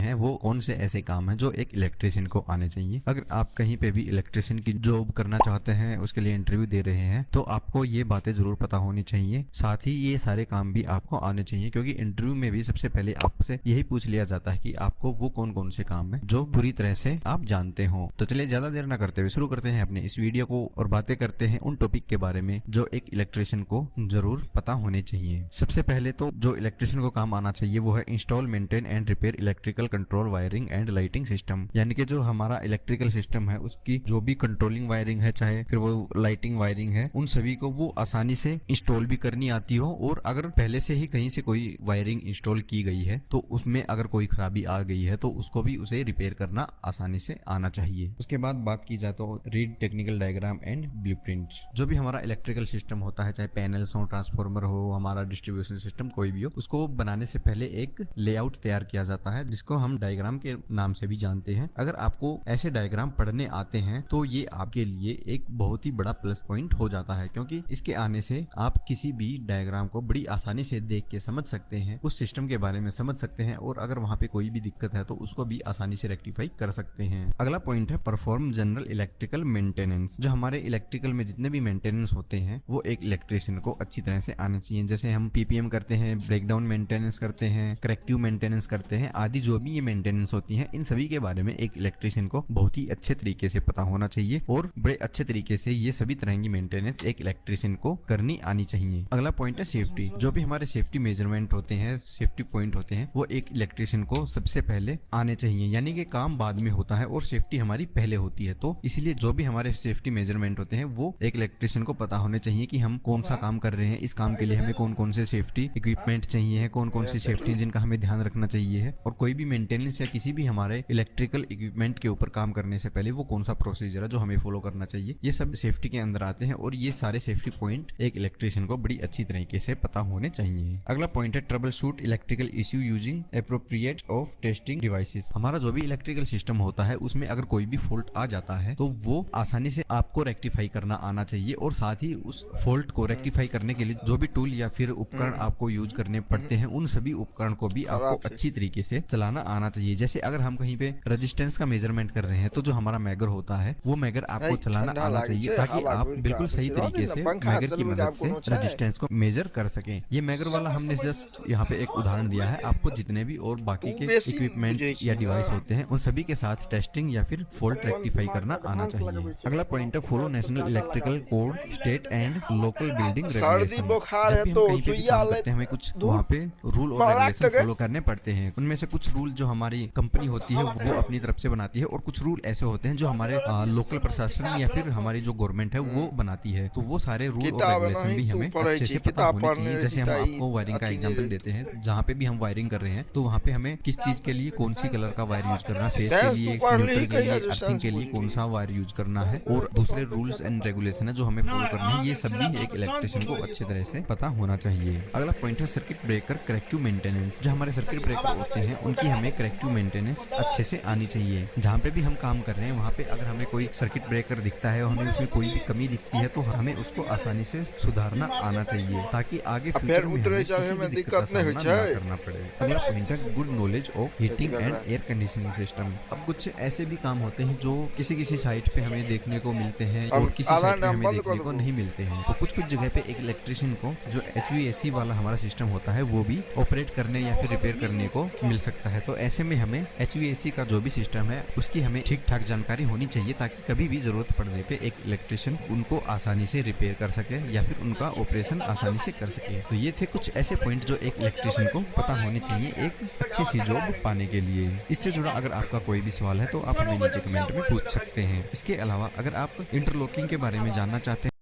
हैं वो कौन से ऐसे काम हैं जो एक इलेक्ट्रिशियन को आने चाहिए। अगर आप कहीं पे भी इलेक्ट्रिशियन की जॉब करना चाहते हैं, उसके लिए इंटरव्यू दे रहे हैं, तो आपको ये बातें जरूर पता होनी चाहिए। साथ ही ये सारे काम भी आपको आने चाहिए, क्योंकि इंटरव्यू में भी सबसे पहले आपसे यही पूछ लिया जाता है कि आपको वो कौन कौन से काम है जो पूरी तरह से आप जानते हो। तो चलिए ज्यादा देर ना करते हुए शुरू करते हैं अपने इस वीडियो को और बातें करते हैं उन टॉपिक के बारे में जो एक इलेक्ट्रिशियन को जरूर पता होने चाहिए। सबसे पहले तो जो इलेक्ट्रिशियन को काम आना चाहिए वो है install, maintain and repair electrical control wiring and lighting system. यानी कि जो हमारा इलेक्ट्रिकल सिस्टम है उसकी जो भी कंट्रोलिंग वायरिंग है, चाहे फिर वो लाइटिंग वायरिंग है, उन सभी को वो आसानी से इंस्टॉल भी करनी आती हो, और अगर पहले से ही कहीं से कोई वायरिंग इंस्टॉल की गई है तो उसमें अगर कोई खराबी आ गई है तो उसको भी उसे रिपेयर करना आसानी से आना चाहिए। उसके बाद बात की जाए तो read technical diagram and blueprints. जो भी हमारा इलेक्ट्रिकल सिस्टम होता है, चाहे पैनल्स हो, ट्रांसफार्मर हो, हमारा डिस्ट्रीब्यूशन सिस्टम कोई भी हो, उसको बनाने से पहले एक लेआउट तैयार किया जाता है जिसको हम डायग्राम के नाम से भी जानते हैं। अगर आपको ऐसे डायग्राम पढ़ने आते हैं तो ये आपके लिए एक बहुत ही बड़ा प्लस पॉइंट हो जाता है, क्योंकि इसके आने से आप किसी भी डायग्राम को बड़ी आसानी से देख के समझ सकते हैं, उस सिस्टम के बारे में समझ सकते हैं, और अगर वहाँ पे कोई भी दिक्कत है तो उसको भी आसानी से रेक्टिफाई कर सकते हैं। अगला पॉइंट है परफॉर्म जनरल इलेक्ट्रिकल मेंटेनेंस। जो हमारे इलेक्ट्रिकल में जितने भी मेंटेनेंस होते हैं वो एक इलेक्ट्रिशियन को अच्छी तरह से आने चाहिए। जैसे हम पीपीएम करते हैं, ब्रेकडाउन मेंटेनेंस करते हैं, करेक्टिव मेंटेनेंस करते हैं, आदि जो भी ये मेंटेनेंस होती है, इन सभी के बारे में एक इलेक्ट्रिशियन को बहुत ही अच्छे तरीके से पता होना चाहिए, और बड़े अच्छे तरीके से ये सभी तरह की मेंटेनेंस एक इलेक्ट्रिशियन को करनी आनी चाहिए। अगला पॉइंट है सेफ्टी। जो भी हमारे सेफ्टी मेजरमेंट होते हैं, सेफ्टी पॉइंट होते हैं, वो एक इलेक्ट्रिशियन को सबसे पहले आने चाहिए। यानी कि काम बाद में होता है और सेफ्टी हमारी पहले होती है, तो इसीलिए जो भी हमारे सेफ्टी मेजरमेंट होते हैं वो एक इलेक्ट्रिशियन को पता होने चाहिए कि हम कौन सा काम कर रहे हैं, इस काम के लिए हमें कौन कौन से सेफ्टी इक्विपमेंट चाहिए है, कौन कौन सी सेफ्टी जिनका हमें ध्यान रखना चाहिए है, और कोई भी मेंटेनेंस या किसी भी हमारे इलेक्ट्रिकल इक्विपमेंट के ऊपर काम करने से पहले वो कौन सा प्रोसीजर है जो हमें फॉलो करना चाहिए। ये सब सेफ्टी के अंदर आते हैं, और ये सारे सेफ्टी पॉइंट एक इलेक्ट्रिशियन को बड़ी अच्छी तरीके से पता होने चाहिए। अगला पॉइंट है trouble shoot electrical issue using appropriate of testing devices. हमारा जो भी इलेक्ट्रिकल सिस्टम होता है उसमें अगर कोई भी फॉल्ट आ जाता है तो वो आसानी से आपको रेक्टिफाई करना आना चाहिए, और साथ ही उस फॉल्ट को रेक्टिफाई करने के लिए जो भी टूल या फिर उपकरण आपको यूज करने पड़ते हैं, उन सभी उपकरण को भी आपको अच्छी तरीके से चलाना आना चाहिए। जैसे अगर हम कहीं पे रेजिस्टेंस का मेजरमेंट कर रहे हैं तो जो हमारा मैगर होता है वो मैगर आपको चलाना आना चाहिए, ताकि आप बिल्कुल सही तरीके से मैगर की मदद से रेजिस्टेंस को मेजर कर सकें। ये मैगर वाला हमने जस्ट यहाँ पे एक उदाहरण दिया है, आपको जितने भी और बाकी के इक्विपमेंट या डिवाइस होते हैं उन सभी के साथ टेस्टिंग या फिर फॉल्ट रेक्टिफाई करना आना चाहिए। अगला पॉइंट है follow national electrical code, state and local building regulation. जब भी हम कहीं पे भी काम करते हैं हमें कुछ वहाँ पे रूल और रेगुलेशन फॉलो करने पड़ते हैं। उनमें से कुछ रूल जो हमारी कंपनी होती है वो अपनी तरफ से बनाती है, और कुछ रूल ऐसे होते हैं जो हमारे लोकल प्रशासन या फिर हमारी जो गवर्नमेंट है वो बनाती है। तो वो सारे रूल और रेगुलेशन भी हमें अच्छे से पता होने चाहिए। जैसे हम आपको वायरिंग का एग्जांपल देते हैं, जहाँ पे भी हम वायरिंग कर रहे हैं तो वहाँ पे हमें किस चीज के लिए कौन सी कलर का वायर यूज करना, फेस के लिए, न्यूट्रल के लिए, अर्थिंग के लिए कौन सा वायर यूज करना है, और दूसरे रूल्स एंड रेगुलेशन है जो हमें फॉलो करने हैं, ये सब भी एक इलेक्ट्रिशियन को अच्छी तरह से पता होना चाहिए। अगला पॉइंट है सर्किट ब्रेकर करेक्टिव मेंटेनेंस। जो हमारे सर्किट ब्रेकर होते हैं उनकी हमें करेक्टिव मेंटेनेंस अच्छे से आनी चाहिए। जहाँ पे भी हम काम कर रहे हैं वहाँ पे अगर हमें कोई सर्किट ब्रेकर दिखता है और हमें उसमें कोई भी कमी दिखती है तो हमें उसको आसानी से सुधारना आना चाहिए, ताकि आगे फ्यूचर में हमें किसी भी दिक्कत का सामना ना करना पड़े। अगला पॉइंट है good knowledge of heating and air conditioning system. अब कुछ ऐसे भी काम होते हैं जो किसी किसी साइट पे हमें देखने को मिलते हैं और किसी साइट पे हमें देखने को नहीं मिलते हैं। तो कुछ कुछ जगह पे एक इलेक्ट्रिशियन को जो HVAC वाला हमारा सिस्टम होता है वो भी ऑपरेट करने या फिर रिपेयर करने को मिल सकता है। तो ऐसे में हमें HVAC का जो भी सिस्टम है उसकी हमें ठीक ठाक जानकारी होनी चाहिए, ताकि कभी भी जरूरत पड़ने पे एक इलेक्ट्रिशियन उनको आसानी से रिपेयर कर सके या फिर उनका ऑपरेशन आसानी से कर सके। तो ये थे कुछ ऐसे पॉइंट जो एक इलेक्ट्रिशियन को पता होने चाहिए एक अच्छी सी जॉब पाने के लिए। इससे जुड़ा अगर आपका कोई भी सवाल है तो आप हमें नीचे कमेंट में पूछ सकते हैं। इसके अलावा अगर आप इंटरलॉकिंग के बारे में जानना चाहते हैं